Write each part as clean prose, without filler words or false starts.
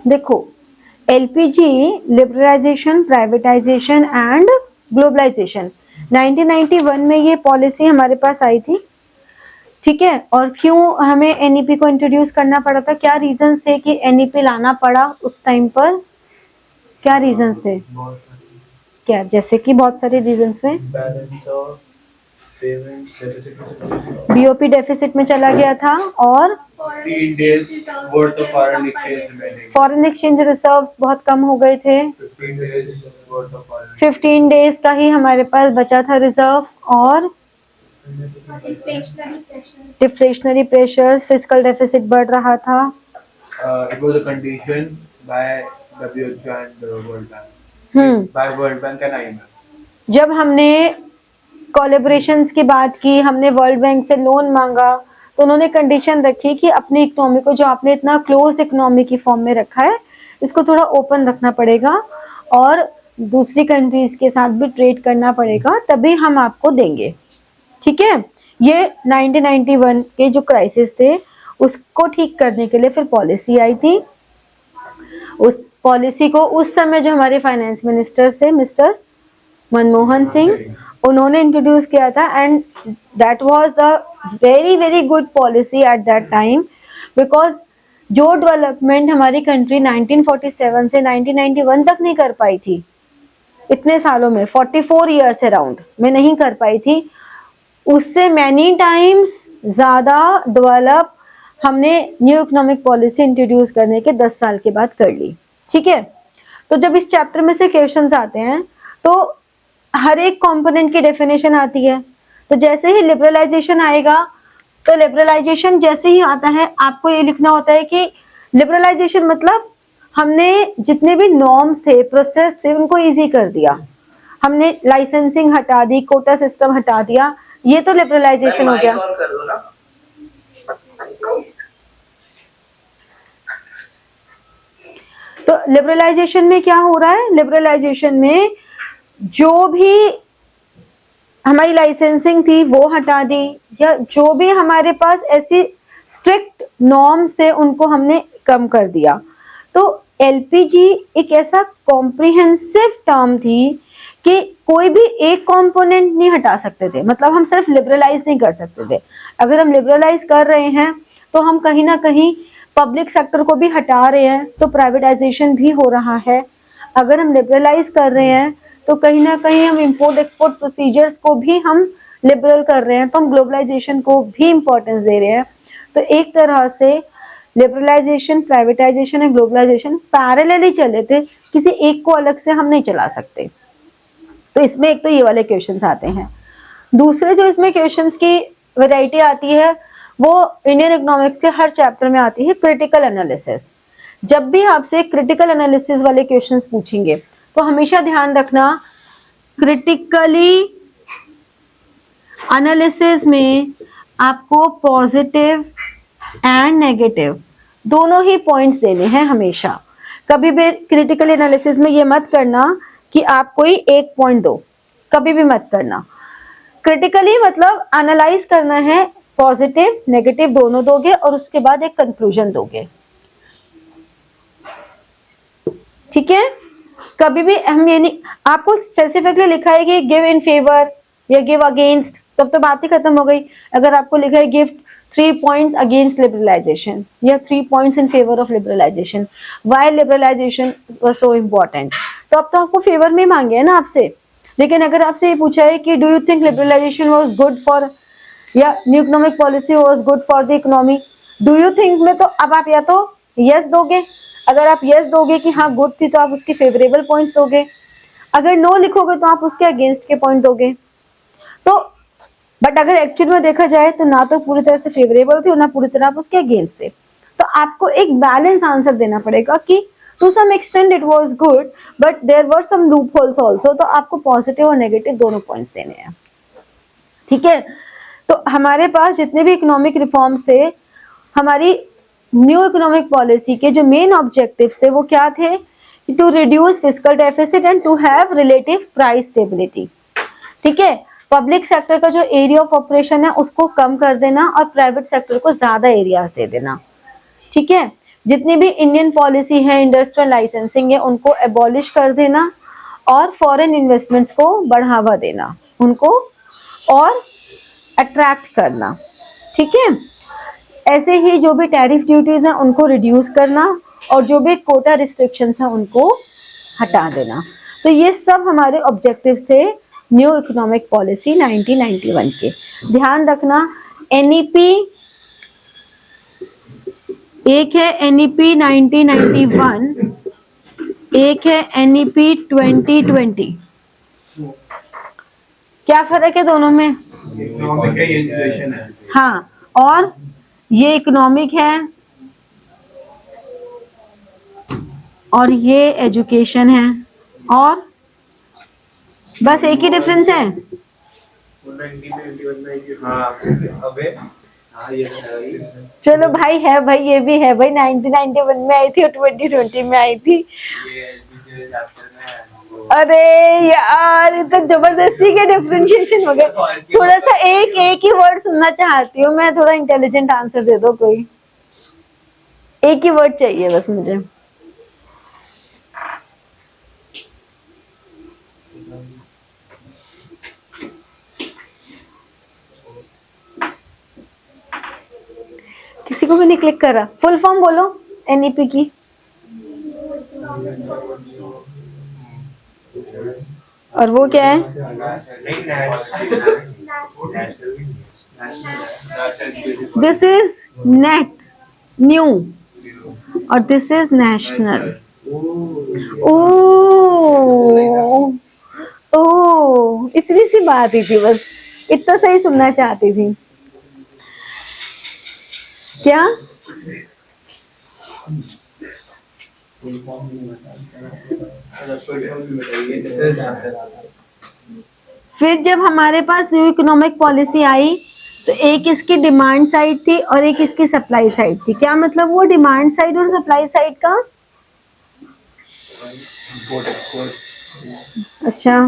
देखो, LPG, liberalisation, privatisation and globalisation, 1991 में ये पॉलिसी हमारे पास आई थी। ठीक है, और क्यों हमें एनईपी को इंट्रोड्यूस करना पड़ा था, क्या रीजंस थे कि एनईपी लाना पड़ा उस टाइम पर, क्या रीजंस थे? क्या, जैसे कि बहुत सारे रीजंस में बीओपी डेफिसिट में चला गया था, और फॉरेन एक्सचेंज रिजर्व्स बहुत कम हो गए थे, 15 डेज का ही हमारे पास बचा था रिजर्व, और डिफ्लेशनरी प्रेशर्स, फिस्कल डेफिसिट बढ़ रहा था। It was a condition by WHO and World Bank. By World Bank and IMF. जब हमने कोलैबोरेशंस की बात की, हमने वर्ल्ड बैंक से लोन मांगा, तो उन्होंने कंडीशन रखी कि अपनी इकोनॉमी को, जो आपने इतना क्लोज इकोनॉमी की फॉर्म में रखा है, इसको थोड़ा ओपन रखना पड़ेगा और दूसरी कंट्रीज के साथ भी ट्रेड करना पड़ेगा, तभी हम आपको देंगे। ठीक है, ये 1991 के जो क्राइसिस थे उसको ठीक करने के लिए फिर पॉलिसी आई थी। उस पॉलिसी को उस समय जो हमारे फाइनेंस मिनिस्टर थे मिस्टर मनमोहन सिंह, उन्होंने इंट्रोड्यूस किया था, and that was the very very good policy at that time, because जो डेवलपमेंट हमारी कंट्री 1947 से 1991 तक नहीं कर पाई थी, इतने सालों में 44 ईयर्स अराउंड में नहीं कर पाई थी, उससे मैनी टाइम्स ज्यादा डेवलप हमने न्यू इकोनॉमिक पॉलिसी इंट्रोड्यूस करने के 10 साल के बाद कर ली। ठीक है, तो जब इस चैप्टर में से क्वेश्चंस आते हैं तो हर एक कंपोनेंट की डेफिनेशन आती है। तो जैसे ही लिबरलाइजेशन आएगा, तो लिबरलाइजेशन जैसे ही आता है आपको ये लिखना होता है कि लिबरलाइजेशन मतलब हमने जितने भी नॉर्म्स थे, प्रोसेस थे, उनको इजी कर दिया, हमने लाइसेंसिंग हटा दी, कोटा सिस्टम हटा दिया, ये तो लिबरलाइजेशन हो गया। तो लिबरलाइजेशन में क्या हो रहा है, लिबरलाइजेशन में जो भी हमारी लाइसेंसिंग थी वो हटा दी, या जो भी हमारे पास ऐसी स्ट्रिक्ट नॉर्म्स थे उनको हमने कम कर दिया। तो एलपीजी एक ऐसा कॉम्प्रिहेंसिव टर्म थी कि कोई भी एक कंपोनेंट नहीं हटा सकते थे, मतलब हम सिर्फ लिबरलाइज नहीं कर सकते थे। अगर हम लिबरलाइज कर रहे हैं तो हम कहीं ना कहीं पब्लिक सेक्टर को भी हटा रहे हैं, तो प्राइवेटाइजेशन भी हो रहा है। अगर हम लिबरलाइज कर रहे हैं तो कहीं ना कहीं हम इंपोर्ट एक्सपोर्ट प्रोसीजर्स को भी हम लिबरल कर रहे हैं, तो हम ग्लोबलाइजेशन को भी इंपॉर्टेंस दे रहे हैं। तो एक तरह से लिबरलाइजेशन, प्राइवेटाइजेशन और ग्लोबलाइजेशन पैरेलली चले थे, किसी एक को अलग से हम नहीं चला सकते। तो इसमें एक तो ये वाले क्वेश्चंस आते हैं। दूसरे जो इसमें क्वेश्चंस की वैरायटी आती है वो इंडियन इकोनॉमिक्स के हर चैप्टर में आती है, क्रिटिकल एनालिसिस। जब भी आपसे क्रिटिकल एनालिसिस वाले क्वेश्चंस पूछेंगे तो हमेशा ध्यान रखना, क्रिटिकली एनालिसिस में आपको पॉजिटिव एंड नेगेटिव दोनों ही पॉइंट्स देने हैं हमेशा। कभी भी क्रिटिकल एनालिसिस में ये मत करना कि आप कोई एक पॉइंट दो, कभी भी मत करना। क्रिटिकली मतलब एनालाइज करना है, पॉजिटिव नेगेटिव दोनों दोगे और उसके बाद एक कंक्लूजन दोगे। ठीक है, कभी भी हम ये नहीं, आपको स्पेसिफिकली लिखा है कि गिव इन फेवर या गिव अगेंस्ट, तब तो बात ही खत्म हो गई। अगर आपको लिखा है गिव 3 पॉइंट्स अगेंस्ट लिबरलाइजेशन या 3 points in favour of liberalisation, why liberalisation was so important, तो अब तो आपको फेवर में मांगे है ना आपसे। लेकिन अगर आपसे ये पूछा है कि do you think liberalisation was good for, या new economic policy was good for the economy, do you think में तो अब आप या तो यस दोगे, अगर आप यस दोगे कि हाँ गुड थी तो आप उसके फेवरेबल पॉइंट्स दोगे, अगर नो लिखोगे तो आप उसके अगेंस्ट के पॉइंट दोगे। तो बट अगर एक्चुअल में देखा जाए तो ना तो पूरी तरह से फेवरेबल थे और ना पूरी तरह आप उसके अगेंस्ट थे, तो आपको एक बैलेंस आंसर देना पड़ेगा कि to some extent it was good but there were some loopholes also, तो आपको पॉजिटिव और नेगेटिव दोनों पॉइंट्स देने हैं। ठीक है, तो हमारे पास जितने भी इकोनॉमिक रिफॉर्म्स थे, हमारी न्यू इकोनॉमिक पॉलिसी के जो मेन ऑब्जेक्टिव्स थे वो क्या थे, to reduce fiscal deficit and to have relative price stability. ठीक है, पब्लिक सेक्टर का जो एरिया ऑफ ऑपरेशन है उसको कम कर देना और प्राइवेट सेक्टर को ज्यादा एरियाज दे देना। ठीक है, जितनी भी इंडियन पॉलिसी है इंडस्ट्रियल लाइसेंसिंग है उनको एबॉलिश कर देना और फॉरेन इन्वेस्टमेंट्स को बढ़ावा देना, उनको और अट्रैक्ट करना। ठीक है, ऐसे ही जो भी टैरिफ ड्यूटीज हैं उनको रिड्यूस करना और जो भी कोटा रिस्ट्रिक्शंस हैं उनको हटा देना। तो ये सब हमारे ऑब्जेक्टिव्स थे न्यू इकोनॉमिक पॉलिसी 1991 के। ध्यान रखना एनईपी एक है एनईपी 1991, एक है एनईपी 2020। क्या फर्क है दोनों में? इकोनॉमिक है, ये एजुकेशन है। हाँ, और ये इकोनॉमिक है और ये एजुकेशन है, और बस एक ही डिफरेंस है। चलो भाई है भाई, ये भी है भाई, 1991 में आई थी और 2020 में आई थी। अरे यार ये तो जबरदस्ती के डिफरेंशिएशन हो गए। थोड़ा सा एक ही वर्ड सुनना चाहती हूँ मैं, थोड़ा इंटेलिजेंट आंसर दे दो कोई, एक ही वर्ड चाहिए बस मुझे। किसी को भी नहीं क्लिक कर रहा। फुल फॉर्म बोलो एनईपी की। और वो क्या है? दिस इज नेट न्यू और दिस इज नेशनल। ओ ओ इतनी सी बात ही थी, बस इतना सही सुनना चाहती थी क्या? फिर जब हमारे पास न्यू इकोनॉमिक पॉलिसी आई तो एक इसकी डिमांड साइड थी और एक इसकी सप्लाई साइड थी। क्या मतलब वो डिमांड साइड और सप्लाई साइड का? अच्छा,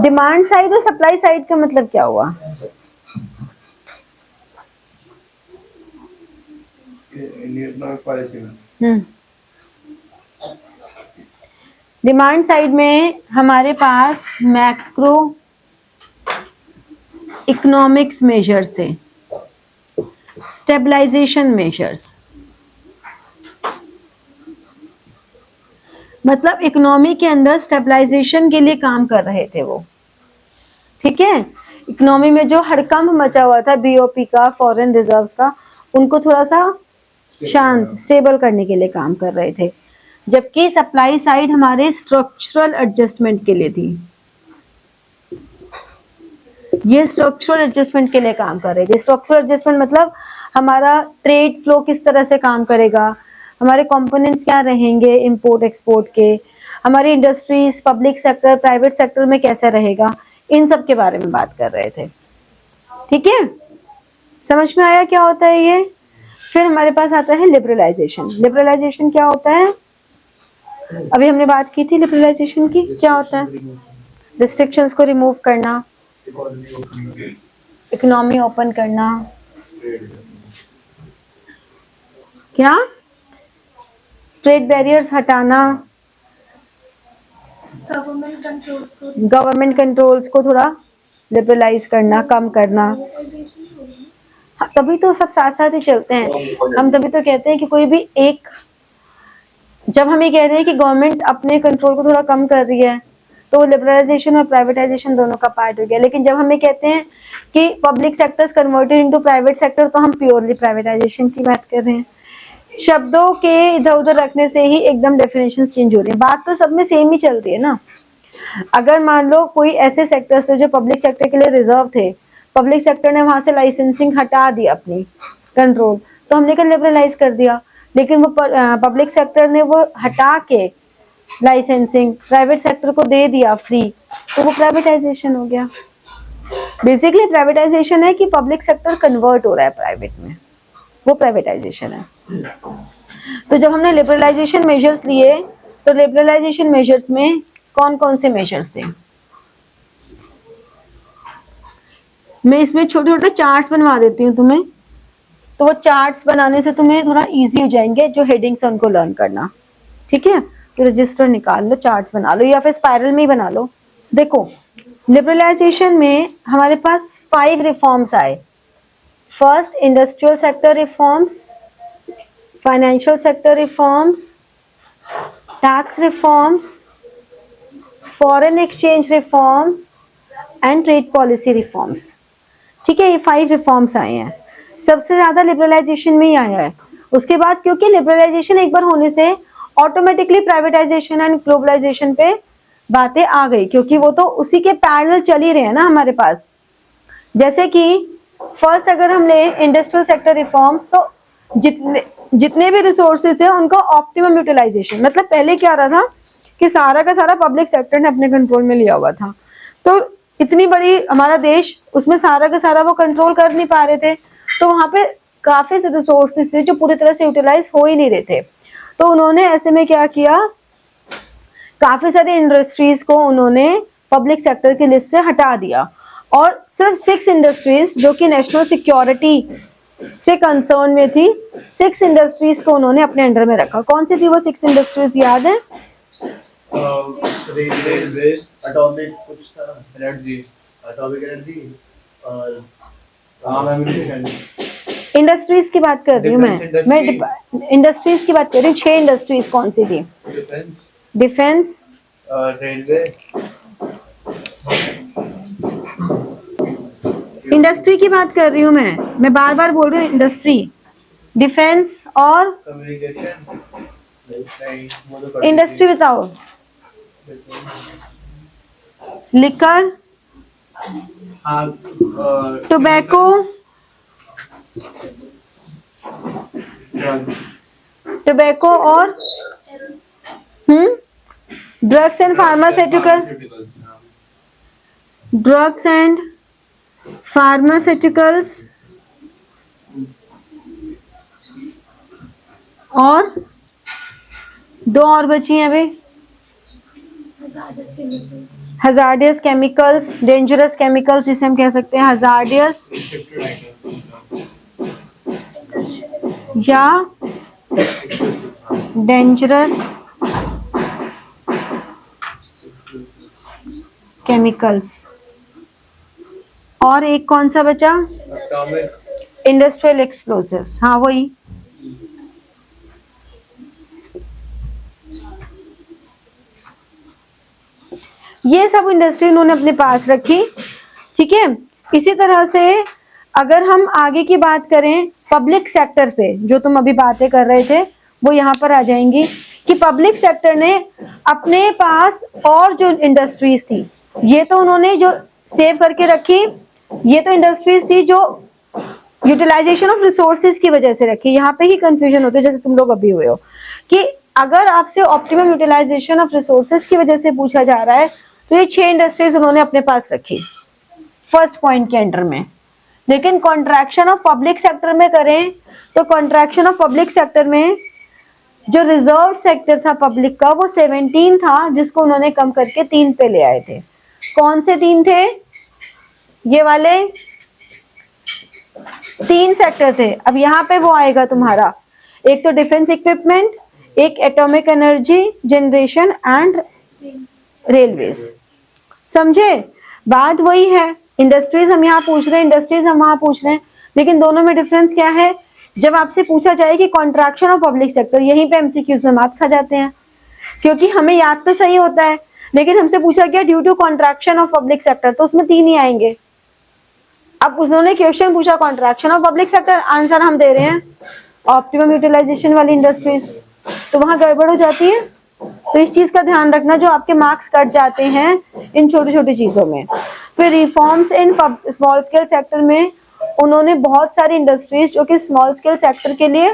डिमांड साइड और सप्लाई साइड का मतलब क्या हुआ? डिमांड साइड में हमारे पास मैक्रो इकोनॉमिक्स मेजर्स थे, स्टेबलाइजेशन मेजर्स, मतलब इकोनॉमी के अंदर स्टेबलाइजेशन के लिए काम कर रहे थे वो। ठीक है, इकोनॉमी में जो हड़कंप मचा हुआ था बीओपी का, फॉरेन रिजर्व्स का, उनको थोड़ा सा शांत स्टेबल करने के लिए काम कर रहे थे। जबकि सप्लाई साइड हमारे स्ट्रक्चरल एडजस्टमेंट के लिए थी, ये स्ट्रक्चरल एडजस्टमेंट के लिए काम कर रहे थे। स्ट्रक्चरल एडजस्टमेंट मतलब हमारा ट्रेड फ्लो किस तरह से काम करेगा, हमारे कंपोनेंट्स क्या रहेंगे इंपोर्ट एक्सपोर्ट के, हमारी industries public sector private sector में कैसे रहेगा, इन सब के बारे में बात कर रहे थे। ठीक है, समझ में आया क्या होता है ये? फिर हमारे पास आता है लिबरलाइजेशन। लिबरलाइजेशन क्या होता है? अभी हमने बात की थी लिबरलाइजेशन की। क्या होता है? रिस्ट्रिक्शंस को रिमूव करना, इकोनॉमी ओपन करना, क्या ट्रेड बैरियर्स हटाना, गवर्नमेंट कंट्रोल्स को थोड़ा लिबरलाइज करना, कम करना। हाँ, तभी तो सब साथ साथ ही चलते हैं। हम तभी तो कहते हैं कि कोई भी एक, जब हम ये कह रहे हैं कि गवर्नमेंट अपने कंट्रोल को थोड़ा कम कर रही है तो लिबरलाइजेशन और प्राइवेटाइजेशन दोनों का पार्ट हो गया। लेकिन जब हमें कहते हैं कि public sectors converted into private sector तो हम प्योरली प्राइवेटाइजेशन की बात कर रहे हैं। शब्दों के इधर उधर रखने से ही एकदम डेफिनेशंस चेंज हो रही है, बात तो सब में सेम ही चल रही है ना। अगर मान लो कोई ऐसे सेक्टर्स थे जो पब्लिक सेक्टर के लिए रिजर्व थे, पब्लिक सेक्टर ने वहां से लाइसेंसिंग हटा दी अपनी कंट्रोल, तो हमने क्या लिबरलाइज कर दिया। लेकिन वो पब्लिक सेक्टर ने वो हटा के लाइसेंसिंग प्राइवेट सेक्टर को दे दिया फ्री, तो वो प्राइवेटाइजेशन हो गया। बेसिकली प्राइवेटाइजेशन है कि पब्लिक सेक्टर कन्वर्ट हो रहा है प्राइवेट में, वो प्राइवेटाइजेशन है। तो जब हमने लिबरलाइजेशन मेजर्स लिए तो लिबरलाइजेशन मेजर्स में कौन कौन से मेजर्स थे? मैं इसमें छोटे छोटे चार्ट्स बनवा देती हूँ तुम्हें, तो वो चार्ट्स बनाने से तुम्हें थोड़ा इजी हो जाएंगे, जो हेडिंग्स है उनको लर्न करना। ठीक है, तो रजिस्टर निकाल लो, चार्ट्स बना लो या फिर स्पाइरल में ही बना लो। देखो, लिबरलाइजेशन में हमारे पास 5 रिफॉर्म्स आए। First, industrial sector reforms, financial sector reforms, tax reforms, foreign exchange reforms and trade policy reforms. ठीक है, ये 5 रिफॉर्म्स आए हैं। सबसे ज्यादा लिबरलाइजेशन में ही आया है। उसके बाद क्योंकि लिबरलाइजेशन एक बार होने से ऑटोमेटिकली प्राइवेटाइजेशन एंड ग्लोबलाइजेशन पे बातें आ गई, क्योंकि वो तो उसी के पैरेलल चल ही रहे हैं ना हमारे पास। जैसे कि फर्स्ट अगर हम ले इंडस्ट्रियल सेक्टर रिफॉर्म्स, तो जितने भी रिसोर्सेज थे उनका ऑप्टिमम यूटिलाइजेशन, मतलब पहले क्या रहा था कि सारा का सारा पब्लिक सेक्टर ने अपने कंट्रोल में लिया हुआ था। तो इतनी बड़ी हमारा देश, उसमें सारा का सारा वो कंट्रोल कर नहीं पा रहे थे, तो वहां पे काफी से रिसोर्सेज थे जो पूरी तरह से यूटिलाइज हो ही नहीं रहे थे। तो उन्होंने ऐसे में क्या किया, काफी सारी इंडस्ट्रीज को उन्होंने पब्लिक सेक्टर की लिस्ट से हटा दिया और सिर्फ 6 इंडस्ट्रीज जो कि नेशनल सिक्योरिटी से कंसर्न में थी, 6 इंडस्ट्रीज को उन्होंने अपने अंडर में रखा। कौन सी थी वो 6 इंडस्ट्रीज, याद है? रेलवे, एटॉमिक कुछ था, एनर्जी, एटॉमिक एनर्जी और आर्म एम्यूनिशन। इंडस्ट्रीज की बात कर रही हूँ मैं इंडस्ट्रीज की बात कर रही हूँ। 6 इंडस्ट्रीज कौन सी थी? डिफेंस, रेलवे, इंडस्ट्री की बात कर रही हूँ मैं बार बार बोल रही हूँ इंडस्ट्री, डिफेंस और कम्युनिकेशन। इंडस्ट्री बताओ। लिकर, टोबैको, टोबैको और drugs and pharmaceutical, drugs and pharmaceuticals और 2 और बची हैं अभी, हजार्डियस केमिकल्स, डेंजरस केमिकल्स जिसे हम कह सकते हैं हजार्डियस या डेंजरस केमिकल्स। और एक कौन सा बचा? Industrial explosives. हाँ वही। ये सब इंडस्ट्री उन्होंने अपने पास रखी। ठीक है, इसी तरह से अगर हम आगे की बात करें पब्लिक सेक्टर पे, जो तुम अभी बातें कर रहे थे वो यहाँ पर आ जाएंगी कि पब्लिक सेक्टर ने अपने पास और जो इंडस्ट्रीज थी, ये तो उन्होंने जो सेव करके रखी, ये तो इंडस्ट्रीज थी जो यूटिलाइजेशन ऑफ रिसोर्सेज की वजह से रखी। यहाँ पे ही कंफ्यूजन होती है, जैसे तुम लोग अभी हुए हो कि अगर आपसे ऑप्टिमम यूटिलाइजेशन ऑफ रिसोर्सेज की वजह से पूछा जा रहा है, तो ये 6 इंडस्ट्रीज उन्होंने अपने पास रखी फर्स्ट पॉइंट के अंडर में। लेकिन कॉन्ट्रैक्शन ऑफ पब्लिक सेक्टर में करें तो कॉन्ट्रैक्शन ऑफ पब्लिक सेक्टर में जो रिजर्व सेक्टर था पब्लिक का वो 17 था, जिसको उन्होंने कम करके 3 पे ले आए थे। कौन से 3 थे? ये वाले 3 सेक्टर थे। अब यहाँ पे वो आएगा तुम्हारा, एक तो डिफेंस इक्विपमेंट, एक atomic energy generation and railways. समझे? बात वही है, इंडस्ट्रीज हम यहाँ पूछ रहे हैं, इंडस्ट्रीज हम वहां पूछ रहे हैं, लेकिन दोनों में डिफरेंस क्या है? जब आपसे पूछा जाए कि कॉन्ट्रैक्शन ऑफ पब्लिक सेक्टर, यहीं पे एमसीक्यूज में मात खा जाते हैं, क्योंकि हमें याद तो सही होता है, लेकिन हमसे पूछा गया due to contraction of public sector, तो उसमें 3 ही आएंगे। अब उन्होंने क्वेश्चन पूछा contraction of public sector, answer हम दे रहे हैं ऑप्टिमम यूटिलाइजेशन वाली इंडस्ट्रीज, तो वहां गड़बड़ हो जाती है। तो इस चीज का ध्यान रखना, जो आपके मार्क्स कट जाते हैं इन छोटी छोटी चीजों में। फिर reforms in small scale sector में उन्होंने बहुत सारी इंडस्ट्रीज जो कि स्मॉल स्केल सेक्टर के लिए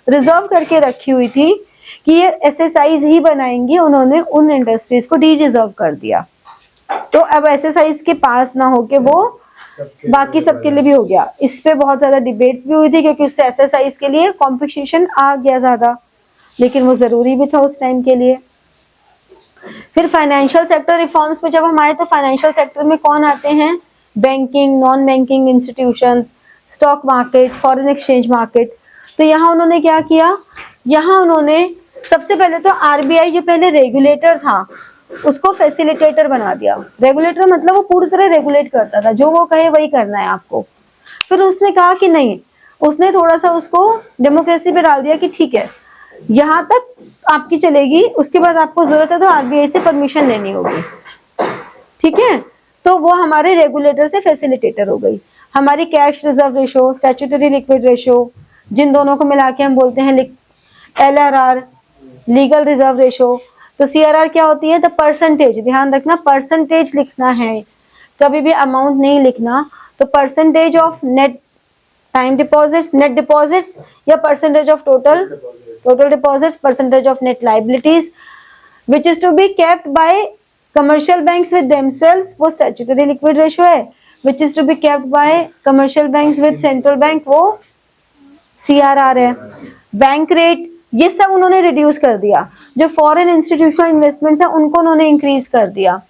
रिजर्व करके रखी हुई थी कि ये एसएसआईज ही बनाएंगी, उन्होंने उन इंडस्ट्रीज को डी रिजर्व कर दिया। तो अब एसएसआईज के पास ना होके वो बाकी सबके लिए भी हो गया। इस पे बहुत ज्यादा डिबेट्स भी हुई थी, क्योंकि उससे एसएसआईज के लिए कंपटीशन आ गया ज्यादा, लेकिन वो जरूरी भी था उस टाइम के लिए। फिर फाइनेंशियल सेक्टर रिफॉर्म्स में जब हम आए, तो फाइनेंशियल सेक्टर में कौन आते हैं? Banking, non banking institutions, stock market, foreign exchange market. तो यहाँ उन्होंने क्या किया, यहाँ उन्होंने सबसे पहले तो आरबीआई जो पहले रेगुलेटर था उसको फैसिलिटेटर बना दिया। रेगुलेटर मतलब वो पूरी तरह रेगुलेट करता था, जो वो कहे वही करना है आपको। फिर उसने कहा कि नहीं, उसने थोड़ा सा उसको डेमोक्रेसी पे डाल दिया कि ठीक है यहाँ तक आपकी चलेगी, उसके बाद आपको जरूरत है तो आरबीआई से परमिशन लेनी होगी, ठीक है। तो वो हमारे रेगुलेटर से फैसिलिटेटर हो गई। हमारी cash reserve ratio, statutory liquid ratio, जिन दोनों को मिला के हम बोलते हैं LRR, लीगल रिजर्व रेशो। तो CRR क्या होती है, द परसेंटेज, ध्यान रखना परसेंटेज लिखना है, कभी भी अमाउंट नहीं लिखना। तो percentage of net time deposits, net deposits, या percentage of total deposits, percentage of net liabilities which is to be kept by commercial banks with themselves, वो स्टैट्यूटरी लिक्विड रेशो है। Which is to be kept by commercial banks with central bank, वो CRR है। Bank rate, ये सब उन्होंने reduce कर दिया। जो फॉरेन इंस्टीट्यूशनल इन्वेस्टमेंट्स है उनको उन्होंने इंक्रीज कर दिया।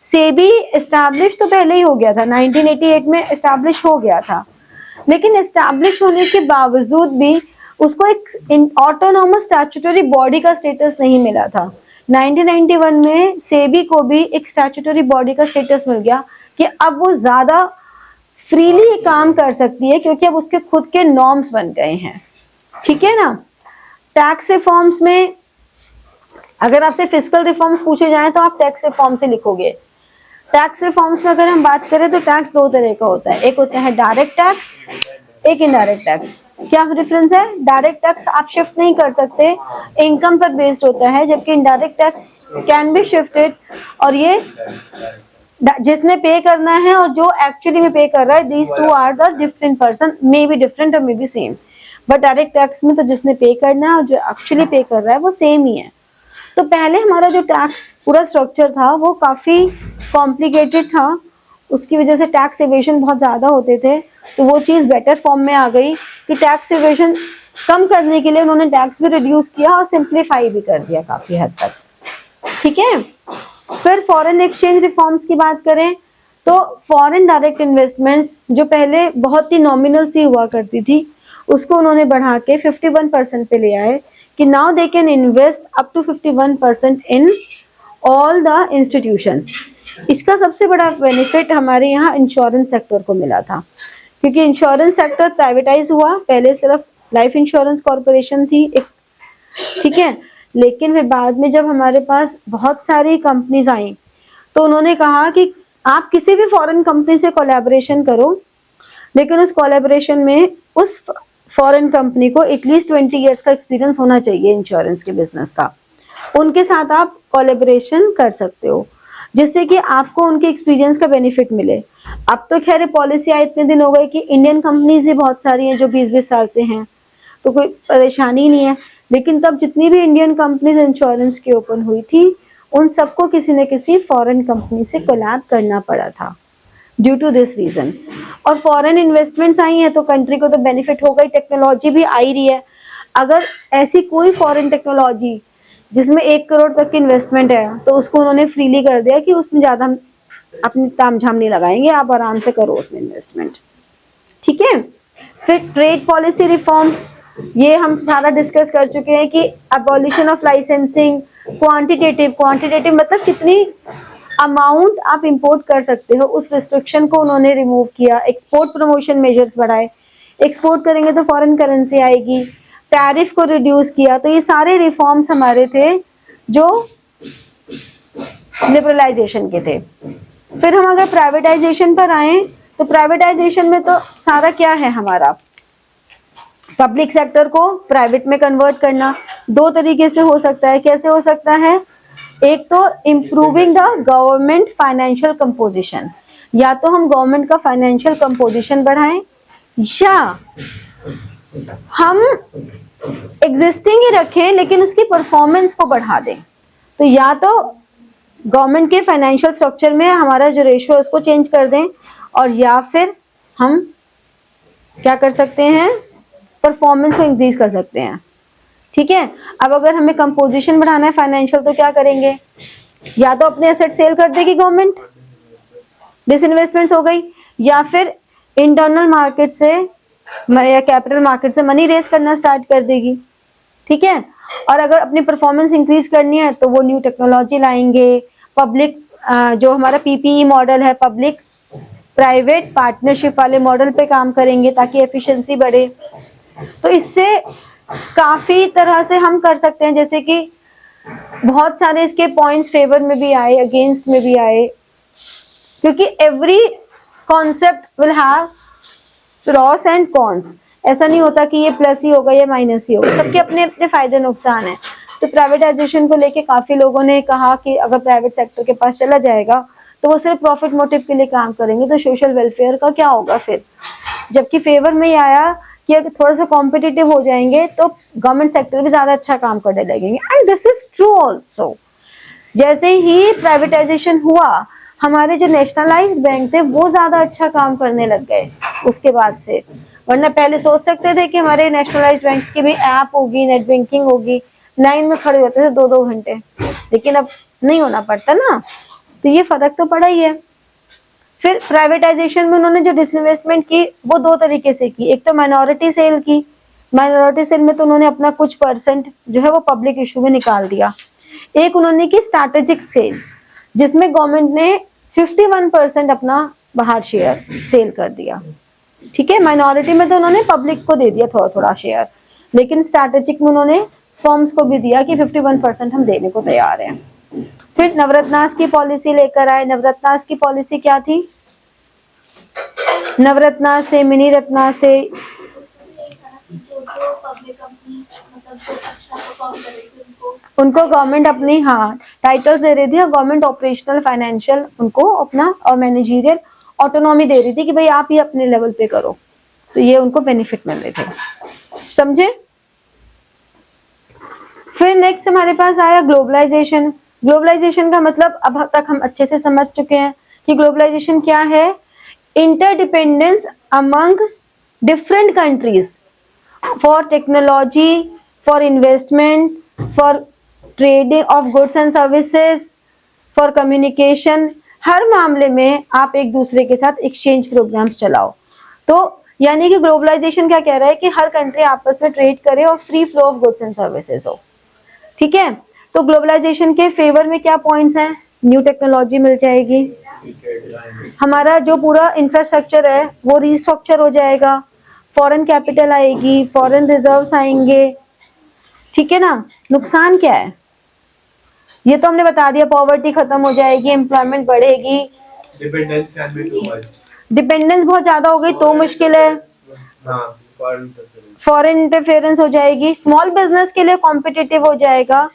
सेबी एस्टैब्लिश तो पहले ही हो गया था, 1988 में एस्टैब्लिश हो गया था, लेकिन एस्टैब्लिश होने के बावजूद भी उसको एक ऑटोनॉमस स्टैट्यूटरी बॉडी का स्टेटस नहीं मिला था। 1991 में सेबी को भी एक स्टैट्यूटरी बॉडी का स्टेटस मिल गया कि अब वो ज्यादा फ्रीली काम कर सकती है, क्योंकि अब उसके खुद के नॉर्म्स बन गए हैं, ठीक है ना। टैक्स रिफॉर्म्स में अगर आपसे फिस्कल रिफॉर्म्स पूछे जाएं तो आप टैक्स रिफॉर्म से लिखोगे। टैक्स रिफॉर्म्स में अगर हम बात करें तो टैक्स दो तरह का होता है, एक होता है डायरेक्ट टैक्स, एक इनडायरेक्ट टैक्स। क्या डिफरेंस है, डायरेक्ट टैक्स आप शिफ्ट नहीं कर सकते, इनकम पर बेस्ड होता है, जबकि indirect tax can be shifted, और ये जिसने पे करना है और जो एक्चुअली में पे कर रहा है, these two are the different person, may be different और may be same. But direct tax में तो जिसने पे करना है और जो एक्चुअली पे कर रहा है वो सेम ही है। तो पहले हमारा जो टैक्स पूरा स्ट्रक्चर था वो काफी कॉम्प्लिकेटेड था, उसकी वजह से टैक्स इवेशन बहुत ज्यादा होते थे। तो वो चीज बेटर फॉर्म में आ गई कि टैक्स इवेशन कम करने के लिए उन्होंने टैक्स भी रिड्यूस किया और सिंप्लीफाई भी कर दिया काफी हद तक, ठीक है। फिर फॉरेन एक्सचेंज रिफॉर्म्स की बात करें तो फॉरेन डायरेक्ट इन्वेस्टमेंट्स जो पहले बहुत ही नॉमिनल सी हुआ करती थी उसको उन्होंने बढ़ा के 51% पे ले आए कि now they can invest up to 51% in all the institutions. इसका सबसे बड़ा बेनिफिट हमारे यहाँ इंश्योरेंस सेक्टर को मिला था, क्योंकि इंश्योरेंस सेक्टर प्राइवेटाइज हुआ। पहले सिर्फ लाइफ इंश्योरेंस कॉर्पोरेशन थी एक, ठीक है, लेकिन फिर बाद में जब हमारे पास बहुत सारी कंपनीज आई तो उन्होंने कहा कि आप किसी भी फॉरेन कंपनी से कोलैबोरेशन करो, लेकिन उस कोलैबोरेशन में उस फॉरेन कंपनी को एटलीस्ट 20 इयर्स का एक्सपीरियंस होना चाहिए इंश्योरेंस के बिजनेस का। उनके साथ आप कोलैबोरेशन कर सकते हो जिससे कि आपको उनके एक्सपीरियंस का बेनिफिट मिले। अब तो खैर पॉलिसी आई इतने दिन हो गए कि इंडियन कंपनीज ही बहुत सारी हैं जो 20-20 साल से हैं, तो कोई परेशानी नहीं है। लेकिन तब जितनी भी इंडियन कंपनीज इंश्योरेंस की ओपन हुई थी उन सबको किसी न किसी फॉरेन कंपनी से कोलैब करना पड़ा था ड्यू टू दिस रीजन। और फॉरेन इन्वेस्टमेंट्स आई हैं तो कंट्री को तो बेनिफिट होगा ही, टेक्नोलॉजी भी आई रही है। अगर ऐसी कोई फॉरेन टेक्नोलॉजी जिसमें 1 करोड़ तक की इन्वेस्टमेंट है तो उसको उन्होंने फ्रीली कर दिया कि उसमें ज्यादा अपनी तामझाम नहीं लगाएंगे, आप आराम से करो उसमें इन्वेस्टमेंट, ठीक है। फिर ट्रेड पॉलिसी रिफॉर्म्स, ये हम सारा डिस्कस कर चुके हैं कि अबॉलिशन ऑफ लाइसेंसिंग, क्वांटिटेटिव मतलब कितनी अमाउंट आप इंपोर्ट कर सकते हो उस रिस्ट्रिक्शन को उन्होंने रिमूव किया। एक्सपोर्ट प्रमोशन मेजर्स बढ़ाए, एक्सपोर्ट करेंगे तो फॉरेन करेंसी आएगी, टैरिफ को रिड्यूस किया। तो ये सारे रिफॉर्म्स हमारे थे जो लिबरलाइजेशन के थे। फिर हम अगर प्राइवेटाइजेशन पर आए तो प्राइवेटाइजेशन में तो सारा क्या है हमारा, पब्लिक सेक्टर को प्राइवेट में कन्वर्ट करना। 2 तरीके से हो सकता है, कैसे हो सकता है, एक तो improving the government financial composition, या तो हम गवर्नमेंट का फाइनेंशियल कंपोजिशन बढ़ाएं या हम एग्जिस्टिंग ही रखें लेकिन उसकी परफॉर्मेंस को बढ़ा दें। तो या तो गवर्नमेंट के फाइनेंशियल स्ट्रक्चर में हमारा जो रेशियो है उसको चेंज कर दें, और या फिर हम क्या कर सकते हैं, परफॉर्मेंस को इंक्रीज कर सकते हैं, ठीक है। अब अगर हमें कंपोजिशन बढ़ाना है फाइनेंशियल तो क्या करेंगे, या तो अपने एसेट सेल कर देगी गवर्नमेंट, डिसइन्वेस्टमेंट्स हो गई, या फिर इंटरनल मार्केट से या कैपिटल मार्केट से मनी रेज करना स्टार्ट कर देगी, ठीक है। और अगर अपनी परफॉर्मेंस इंक्रीज करनी है तो वो न्यू टेक्नोलॉजी लाएंगे, पब्लिक जो हमारा पीपीई मॉडल है, पब्लिक प्राइवेट पार्टनरशिप वाले मॉडल पे काम करेंगे ताकि एफिशिएंसी बढ़े। तो इससे काफी तरह से हम कर सकते हैं, जैसे कि बहुत सारे इसके पॉइंट्स फेवर में भी आए, अगेंस्ट में भी आए, क्योंकि every concept will have pros and cons. ऐसा नहीं होता कि ये प्लस ही होगा या माइनस ही होगा, सबके अपने अपने फायदे नुकसान है। तो प्राइवेटाइजेशन को लेके काफी लोगों ने कहा कि अगर प्राइवेट सेक्टर के पास चला जाएगा तो वो सिर्फ प्रॉफिट मोटिव के लिए काम करेंगे, तो सोशल वेलफेयर का क्या होगा फिर। जबकि फेवर में ही आया कि अगर थोड़ा सा कॉम्पिटिटिव हो जाएंगे तो गवर्नमेंट सेक्टर भी ज्यादा अच्छा काम करने लगेंगे, and this is true also. जैसे ही प्राइवेटाइजेशन हुआ, हमारे जो नेशनलाइज्ड बैंक थे वो ज्यादा अच्छा काम करने लग गए उसके बाद से। वरना पहले सोच सकते थे कि हमारे नेशनलाइज्ड बैंक्स की भी ऐप होगी, नेट बैंकिंग होगी, लाइन में खड़े होते थे 2-2 घंटे, लेकिन अब नहीं होना पड़ता ना। तो ये फर्क तो पड़ा ही है। फिर प्राइवेटाइजेशन में उन्होंने जो डिसइन्वेस्टमेंट की वो 2 तरीके से की। एक तो माइनॉरिटी सेल की, माइनॉरिटी सेल में तो उन्होंने अपना कुछ परसेंट जो है वो पब्लिक इशू में निकाल दिया। एक उन्होंने की स्ट्रैटेजिक सेल, जिसमें गवर्नमेंट ने 51% अपना बाहर शेयर सेल कर दिया, ठीक है। माइनॉरिटी में तो उन्होंने पब्लिक को दे दिया थोड़ा थोड़ा शेयर, लेकिन स्ट्रैटेजिक में उन्होंने फर्म्स को भी दिया कि 51% हम देने को तैयार हैं। फिर नवरत्नास की पॉलिसी लेकर आए। नवरत्नास की पॉलिसी क्या थी? नवरत्नास थे, मिनी रत्नास थे। उनको गवर्नमेंट अपनी टाइटल्स दे रही थी, और गवर्नमेंट ऑपरेशनल फाइनेंशियल उनको अपना और मैनेजरियल ऑटोनॉमी दे रही थी कि भाई आप ये अपने लेवल पे करो, तो ये उनको बेनिफिट मिल रहे थे, समझे। फिर नेक्स्ट हमारे पास आया ग्लोबलाइजेशन। ग्लोबलाइजेशन का मतलब अब तक हम अच्छे से समझ चुके हैं कि ग्लोबलाइजेशन क्या है। Interdependence among different countries for technology, for investment, for trading of goods and services, for communication. हर मामले में आप एक दूसरे के साथ एक्सचेंज प्रोग्राम्स चलाओ। तो यानी कि ग्लोबलाइजेशन क्या कह रहा है कि हर कंट्री आपस में ट्रेड करे और free flow of goods and services हो, ठीक है। तो ग्लोबलाइजेशन के फेवर में क्या पॉइंट्स हैं? न्यू टेक्नोलॉजी मिल जाएगी, हमारा जो पूरा इंफ्रास्ट्रक्चर है वो रिस्ट्रक्चर हो जाएगा, फॉरेन कैपिटल आएगी, फॉरेन रिजर्व्स आएंगे, ठीक है ना। नुकसान क्या है? ये तो हमने बता दिया, पॉवर्टी खत्म हो जाएगी, एम्प्लॉयमेंट बढ़ेगी, डिपेंडेंस बहुत ज्यादा हो गई तो मुश्किल है, फॉरेन इंटरफेरेंस हो जाएगी, स्मॉल बिजनेस के लिए कॉम्पिटिटिव हो जाएगा,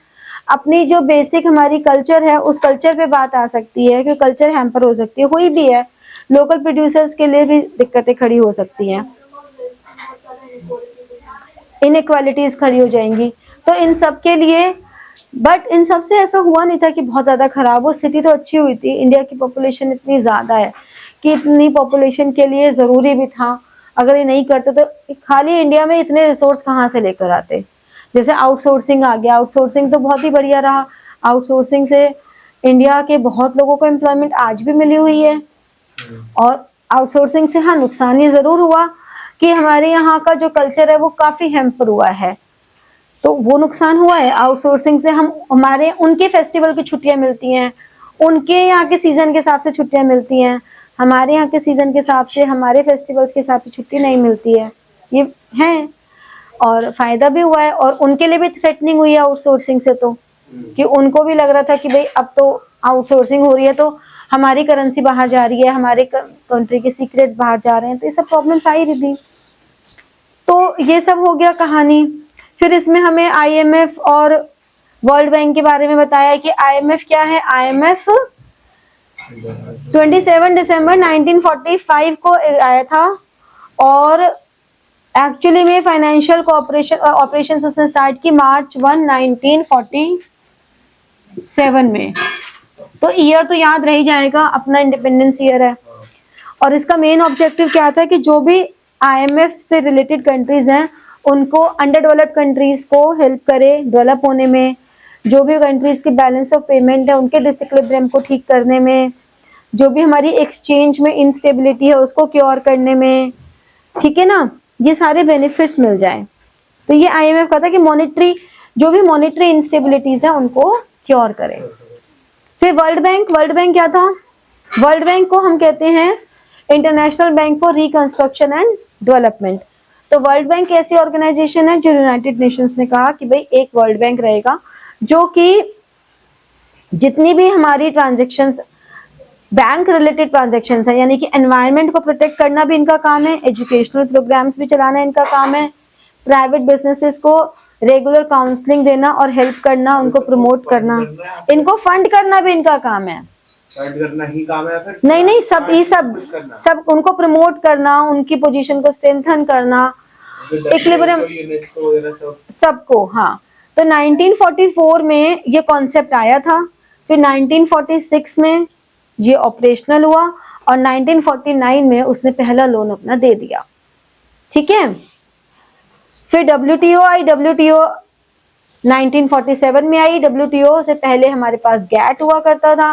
अपनी जो बेसिक हमारी कल्चर है उस कल्चर पे बात आ सकती है कि कल्चर हैम्पर हो सकती है, हुई भी है, लोकल प्रोड्यूसर्स के लिए भी दिक्कतें खड़ी हो सकती हैं, इनइक्वालिटीज खड़ी हो जाएंगी। तो इन सब के लिए, बट इन सब से ऐसा हुआ नहीं था कि बहुत ज्यादा खराब हो, स्थिति तो अच्छी हुई थी। इंडिया की पॉपुलेशन इतनी ज्यादा है कि इतनी पॉपुलेशन के लिए जरूरी भी था, अगर ये नहीं करते तो खाली इंडिया में इतने रिसोर्स कहाँ से लेकर आते। जैसे आउटसोर्सिंग आ गया, आउटसोर्सिंग तो बहुत ही बढ़िया रहा, आउटसोर्सिंग से इंडिया के बहुत लोगों को एम्प्लॉयमेंट आज भी मिली हुई है। और आउटसोर्सिंग से नुकसान ये जरूर हुआ कि हमारे यहाँ का जो कल्चर है वो काफी हैम्पर हुआ है, तो वो नुकसान हुआ है। आउटसोर्सिंग से हमारे उनके फेस्टिवल की छुट्टियां मिलती हैं, उनके यहाँ के सीजन के हिसाब से छुट्टियां मिलती हैं, हमारे यहाँ के सीजन के हिसाब से, हमारे फेस्टिवल्स के हिसाब से छुट्टी नहीं मिलती है, ये है। और फायदा भी हुआ है, और उनके लिए भी थ्रेटनिंग हुई है आउटसोर्सिंग से, तो कि उनको भी लग रहा था कि भाई अब तो आउटसोर्सिंग हो रही है तो हमारी करेंसी बाहर जा रही है, हमारे कंट्री के सीक्रेट्स बाहर जा रहे हैं, तो ये सब प्रॉब्लम्स आ ही रही थी। तो ये सब हो गया कहानी। फिर इसमें हमें आईएमएफ और वर्ल्ड बैंक के बारे में बताया कि आईएमएफ क्या है। आईएमएफ 27 दिसंबर 1945 को आया था, और एक्चुअली में फाइनेंशियल ऑपरेशंस उसने स्टार्ट की मार्च 1, 1947 में। तो ईयर तो याद रह ही जाएगा, अपना इंडिपेंडेंस ईयर है। और इसका मेन ऑब्जेक्टिव क्या था कि जो भी आईएमएफ से रिलेटेड कंट्रीज हैं उनको, अंडर डेवलप्ड कंट्रीज को हेल्प करे डेवलप होने में, जो भी कंट्रीज की बैलेंस ऑफ पेमेंट है उनके डिसइक्विलिब्रियम को ठीक करने में, जो भी हमारी एक्सचेंज में इंस्टेबिलिटी है उसको क्योर करने में, ठीक है ना। ये सारे बेनिफिट्स मिल जाएं। तो ये IMF कहता है कि मॉनेटरी जो भी मॉनेटरी इंस्टेबिलिटीज है उनको क्योर करे। फिर वर्ल्ड बैंक क्या था? वर्ल्ड बैंक को हम कहते हैं international bank for reconstruction and development. तो वर्ल्ड बैंक ऐसी ऑर्गेनाइजेशन है जो यूनाइटेड नेशंस ने कहा कि भाई एक वर्ल्ड बैंक रहेगा जो कि जितनी भी हमारी ट्रांजैक्शंस बैंक रिलेटेड ट्रांजैक्शंस है, यानी कि एनवायरनमेंट को प्रोटेक्ट करना भी इनका काम है, एजुकेशनल प्रोग्राम्स भी चलाना इनका काम है, प्राइवेट बिजनेसेस को रेगुलर काउंसलिंग देना और हेल्प करना, उनको प्रमोट करना, इनको फंड करना भी इनका काम है। फंड करना ही काम है फिर? नहीं, सब उनको प्रमोट करना, उनकी पोजीशन को स्ट्रेंथन करना, इक्विलिब्रियम सबको। हाँ, तो 1944 में ये कॉन्सेप्ट आया था, फिर 1946 में ये ऑपरेशनल हुआ और 1949 में उसने पहला लोन अपना दे दिया। ठीक है, फिर WTO आई। WTO 1947 में आई। WTO से पहले हमारे पास GATT हुआ करता था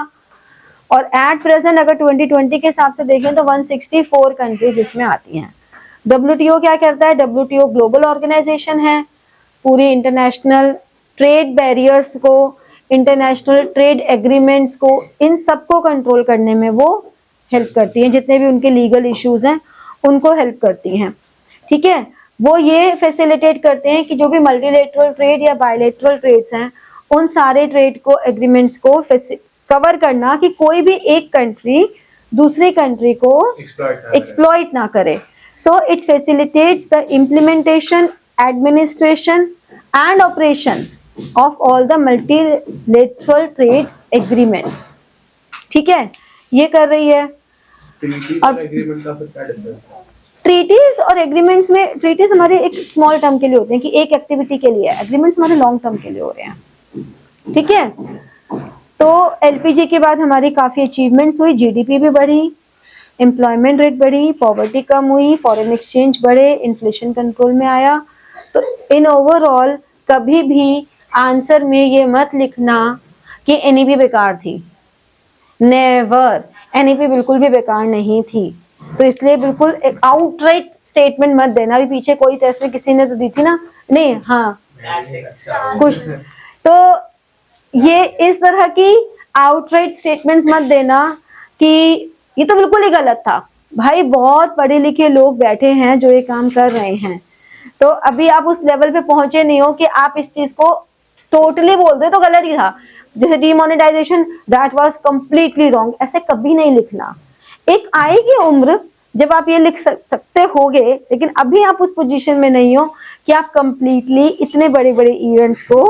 और एट प्रेजेंट अगर 2020 के हिसाब से देखें तो 164 कंट्रीज इसमें आती हैं। WTO क्या करता है? WTO ग्लोबल ऑर्गेनाइजेशन है, पूरी इंटरनेशनल ट्रेड बैरियर्स को, इंटरनेशनल ट्रेड एग्रीमेंट्स को, इन सबको कंट्रोल करने में वो हेल्प करती हैं, जितने भी उनके लीगल इश्यूज हैं उनको हेल्प करती हैं। ठीक है, वो ये फैसिलिटेट करते हैं कि जो भी मल्टीलेटरल ट्रेड या बायलेटरल ट्रेड्स हैं उन सारे ट्रेड को एग्रीमेंट्स को कवर करना कि कोई भी एक कंट्री दूसरी कंट्री को एक्सप्लॉइट ना करे। So it facilitates the implementation, administration and operation of all the multilateral trade agreements। ठीक है, ये कर रही है। और एग्रीमेंट का फिर क्या डिफरेंस है? ट्रीटीज और एग्रीमेंट्स में, ट्रीटीज हमारे एक स्मॉल टर्म के लिए होते हैं कि एक एक्टिविटी के लिए, एग्रीमेंट्स हमारे लॉन्ग टर्म के लिए हो रहे हैं। ठीक है, तो LPG के बाद हमारी काफी अचीवमेंट्स हुई, GDP भी बढ़ी, एम्प्लॉयमेंट रेट बढ़ी, पॉवर्टी कम हुई, फॉरेन एक्सचेंज बढ़े, इन्फ्लेशन कंट्रोल में आया। तो इन ओवरऑल कभी भी आंसर में ये मत लिखना कि NEP बेकार थी। नेवर, NEP बिल्कुल भी बेकार नहीं थी। तो इसलिए बिल्कुल एक आउटराइट स्टेटमेंट मत देना। अभी पीछे कोई टेस्ट में किसी ने तो दी थी ना, नहीं, हाँ कुछ, तो ये इस तरह की आउटराइट स्टेटमेंट्स मत देना कि ये तो बिल्कुल ही गलत था। भाई बहुत पढ़े लिखे लोग बैठे हैं जो ये काम कर रहे हैं, तो अभी आप उस लेवल पे पहुंचे नहीं हो कि आप इस चीज को टोटली बोल दे तो गलत ही था। जैसे demonetisation, that was completely wrong, ऐसे कभी नहीं लिखना। एक आएगी उम्र जब आप ये लिख सकते होगे, लेकिन अभी आप उस पोजीशन में नहीं हो कि आप कंप्लीटली इतने बड़े बड़े इवेंट्स को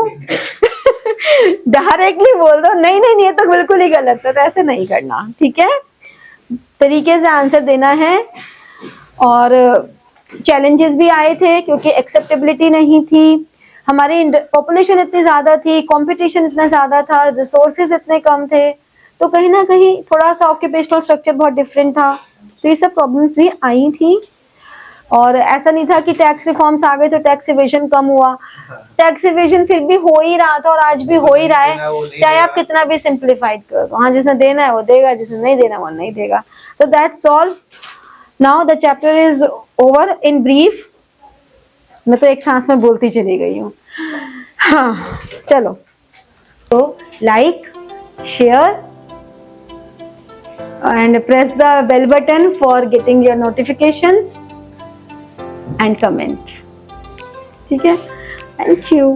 डायरेक्टली बोल दो नहीं नहीं ये तो बिल्कुल ही गलत है। तो ऐसे नहीं करना, ठीक है, तरीके से आंसर देना है। और चैलेंजेस भी आए थे क्योंकि एक्सेप्टेबिलिटी नहीं थी, हमारी पॉपुलेशन इतनी ज्यादा थी, कंपटीशन इतना ज्यादा था, रिसोर्सेज इतने कम थे, तो कहीं ना कहीं थोड़ा सा ऑक्यूपेशनल स्ट्रक्चर बहुत डिफरेंट था। तो ये सब प्रॉब्लम्स भी आई थी। और ऐसा नहीं था कि टैक्स रिफॉर्म्स आ गए तो टैक्स इवेजन कम हुआ, टैक्स इवेजन फिर भी हो ही रहा था और आज भी हो ही रहा है, चाहे आप कितना भी सिंप्लीफाइड कर दो। हाँ, जिसने देना है वो देगा, जिसने नहीं देना वो नहीं देगा। तो that's all, now the chapter is over in brief. मैं तो एक सांस में बोलती चली गई हूँ। हाँ चलो, तो like, share and press the bell button for getting your notifications and comment. ठीक है, thank you.